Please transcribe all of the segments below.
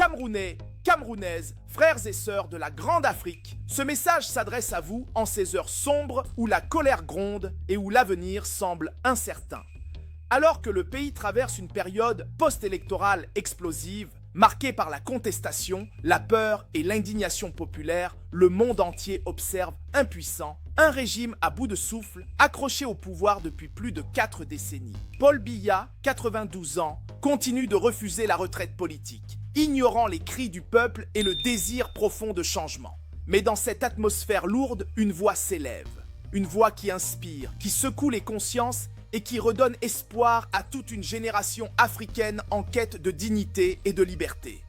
Camerounais, Camerounaises, frères et sœurs de la Grande Afrique, ce message s'adresse à vous en ces heures sombres où la colère gronde et où l'avenir semble incertain. Alors que le pays traverse une période post-électorale explosive, marquée par la contestation, la peur et l'indignation populaire, le monde entier observe impuissant un régime à bout de souffle, accroché au pouvoir depuis plus de 4 décennies. Paul Biya, 92 ans, continue de refuser la retraite politique, ignorant les cris du peuple et le désir profond de changement. Mais dans cette atmosphère lourde, une voix s'élève. Une voix qui inspire, qui secoue les consciences et qui redonne espoir à toute une génération africaine en quête de dignité et de liberté.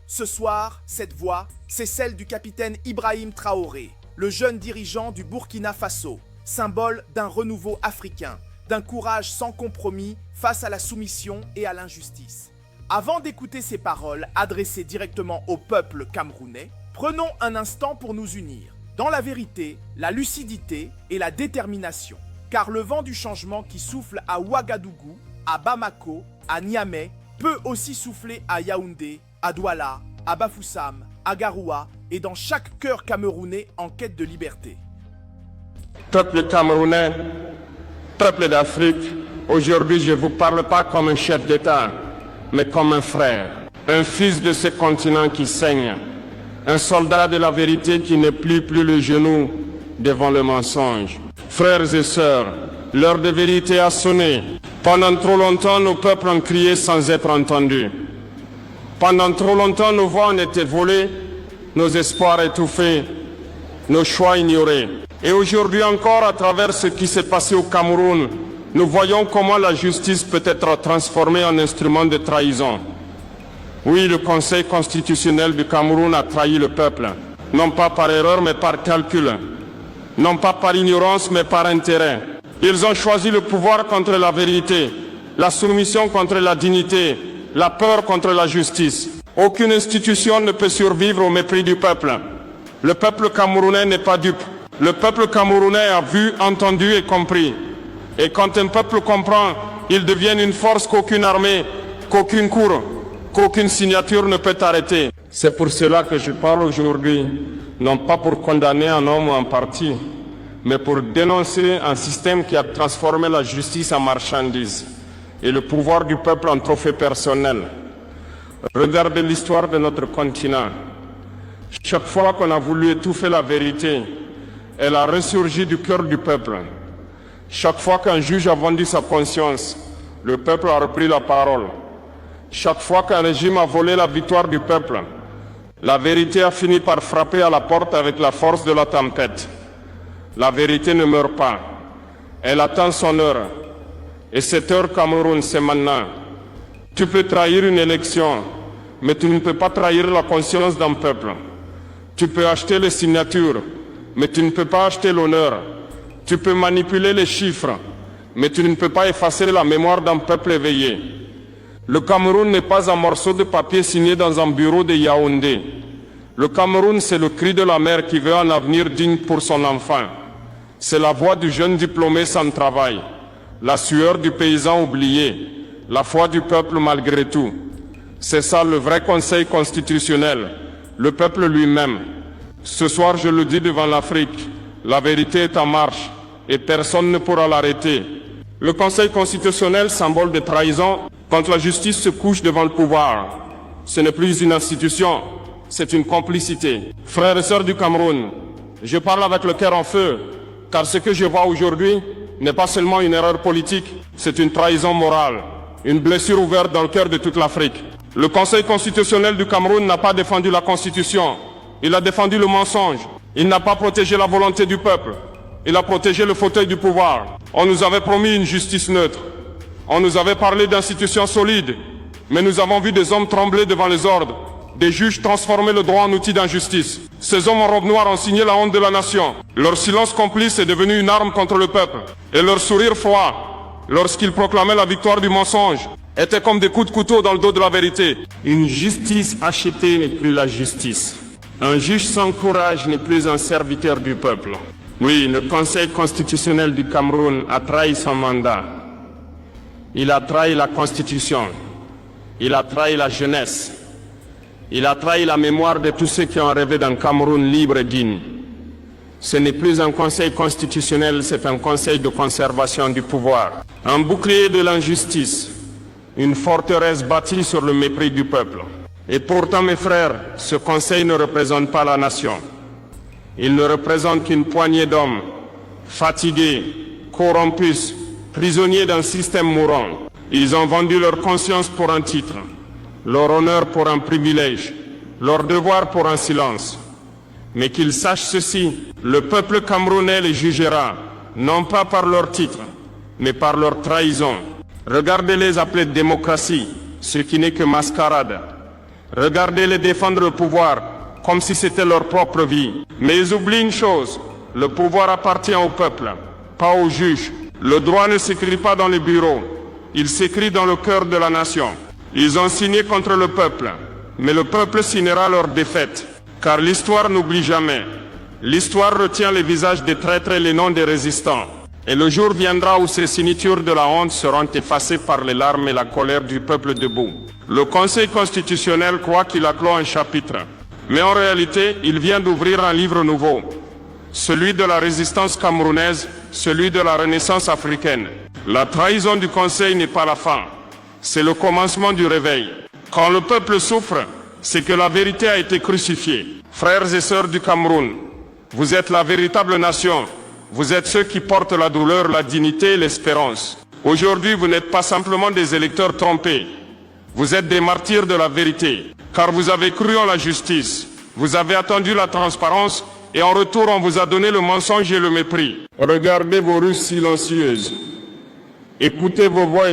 Ce soir, cette voix, c'est celle du capitaine Ibrahim Traoré, le jeune dirigeant du Burkina Faso, symbole d'un renouveau africain, d'un courage sans compromis face à la soumission et à l'injustice. Avant d'écouter ces paroles adressées directement au peuple camerounais, prenons un instant pour nous unir dans la vérité, la lucidité et la détermination. Car le vent du changement qui souffle à Ouagadougou, à Bamako, à Niamey, peut aussi souffler à Yaoundé, à Douala, à Bafoussam, à Garoua et dans chaque cœur camerounais en quête de liberté. Peuple camerounais, peuple d'Afrique, aujourd'hui je ne vous parle pas comme un chef d'État, mais comme un frère, un fils de ce continent qui saigne, un soldat de la vérité qui ne plie plus le genou devant le mensonge. Frères et sœurs, l'heure de vérité a sonné. Pendant trop longtemps, nos peuples ont crié sans être entendus. Pendant trop longtemps, nos voix ont été volées, nos espoirs étouffés, nos choix ignorés. Et aujourd'hui encore, à travers ce qui s'est passé au Cameroun, nous voyons comment la justice peut être transformée en instrument de trahison. Oui, le Conseil constitutionnel du Cameroun a trahi le peuple, non pas par erreur, mais par calcul. Non pas par ignorance, mais par intérêt. Ils ont choisi le pouvoir contre la vérité, la soumission contre la dignité, la peur contre la justice. Aucune institution ne peut survivre au mépris du peuple. Le peuple camerounais n'est pas dupe. Le peuple camerounais a vu, entendu et compris. Et quand un peuple comprend, il devient une force qu'aucune armée, qu'aucune cour, qu'aucune signature ne peut arrêter. C'est pour cela que je parle aujourd'hui, non pas pour condamner un homme ou un parti, mais pour dénoncer un système qui a transformé la justice en marchandise et le pouvoir du peuple en trophée personnel. Regardez l'histoire de notre continent. Chaque fois qu'on a voulu étouffer la vérité, elle a ressurgi du cœur du peuple. Chaque fois qu'un juge a vendu sa conscience, le peuple a repris la parole. Chaque fois qu'un régime a volé la victoire du peuple, la vérité a fini par frapper à la porte avec la force de la tempête. La vérité ne meurt pas. Elle attend son heure. Et cette heure, Cameroun, c'est maintenant. Tu peux trahir une élection, mais tu ne peux pas trahir la conscience d'un peuple. Tu peux acheter les signatures, mais tu ne peux pas acheter l'honneur. Tu peux manipuler les chiffres, mais tu ne peux pas effacer la mémoire d'un peuple éveillé. Le Cameroun n'est pas un morceau de papier signé dans un bureau de Yaoundé. Le Cameroun, c'est le cri de la mère qui veut un avenir digne pour son enfant. C'est la voix du jeune diplômé sans travail, la sueur du paysan oublié, la foi du peuple malgré tout. C'est ça le vrai Conseil constitutionnel, le peuple lui-même. Ce soir, je le dis devant l'Afrique, la vérité est en marche et personne ne pourra l'arrêter. Le Conseil constitutionnel, symbole de trahison, quand la justice se couche devant le pouvoir, ce n'est plus une institution, c'est une complicité. Frères et sœurs du Cameroun, je parle avec le cœur en feu, car ce que je vois aujourd'hui n'est pas seulement une erreur politique, c'est une trahison morale, une blessure ouverte dans le cœur de toute l'Afrique. Le Conseil constitutionnel du Cameroun n'a pas défendu la Constitution, il a défendu le mensonge, il n'a pas protégé la volonté du peuple, il a protégé le fauteuil du pouvoir. On nous avait promis une justice neutre. On nous avait parlé d'institutions solides, mais nous avons vu des hommes trembler devant les ordres, des juges transformer le droit en outil d'injustice. Ces hommes en robe noire ont signé la honte de la nation. Leur silence complice est devenu une arme contre le peuple. Et leur sourire froid, lorsqu'ils proclamaient la victoire du mensonge, était comme des coups de couteau dans le dos de la vérité. Une justice achetée n'est plus la justice. Un juge sans courage n'est plus un serviteur du peuple. Oui, le Conseil constitutionnel du Cameroun a trahi son mandat. Il a trahi la Constitution. Il a trahi la jeunesse. Il a trahi la mémoire de tous ceux qui ont rêvé d'un Cameroun libre et digne. Ce n'est plus un conseil constitutionnel, c'est un conseil de conservation du pouvoir. Un bouclier de l'injustice, une forteresse bâtie sur le mépris du peuple. Et pourtant, mes frères, ce conseil ne représente pas la nation. Il ne représente qu'une poignée d'hommes, fatigués, corrompus, prisonniers d'un système mourant. Ils ont vendu leur conscience pour un titre, leur honneur pour un privilège, leur devoir pour un silence. Mais qu'ils sachent ceci, le peuple camerounais les jugera, non pas par leur titre, mais par leur trahison. Regardez-les appeler démocratie, ce qui n'est que mascarade. Regardez-les défendre le pouvoir, comme si c'était leur propre vie. Mais ils oublient une chose, le pouvoir appartient au peuple, pas aux juges. Le droit ne s'écrit pas dans les bureaux, il s'écrit dans le cœur de la nation. Ils ont signé contre le peuple, mais le peuple signera leur défaite. Car l'histoire n'oublie jamais. L'histoire retient les visages des traîtres et les noms des résistants. Et le jour viendra où ces signatures de la honte seront effacées par les larmes et la colère du peuple debout. Le Conseil constitutionnel croit qu'il a clos un chapitre. Mais en réalité, il vient d'ouvrir un livre nouveau. Celui de la résistance camerounaise, celui de la renaissance africaine. La trahison du Conseil n'est pas la fin. C'est le commencement du réveil. Quand le peuple souffre, c'est que la vérité a été crucifiée. Frères et sœurs du Cameroun, vous êtes la véritable nation. Vous êtes ceux qui portent la douleur, la dignité et l'espérance. Aujourd'hui, vous n'êtes pas simplement des électeurs trompés. Vous êtes des martyrs de la vérité. Car vous avez cru en la justice. Vous avez attendu la transparence et en retour, on vous a donné le mensonge et le mépris. Regardez vos rues silencieuses. Écoutez vos voix.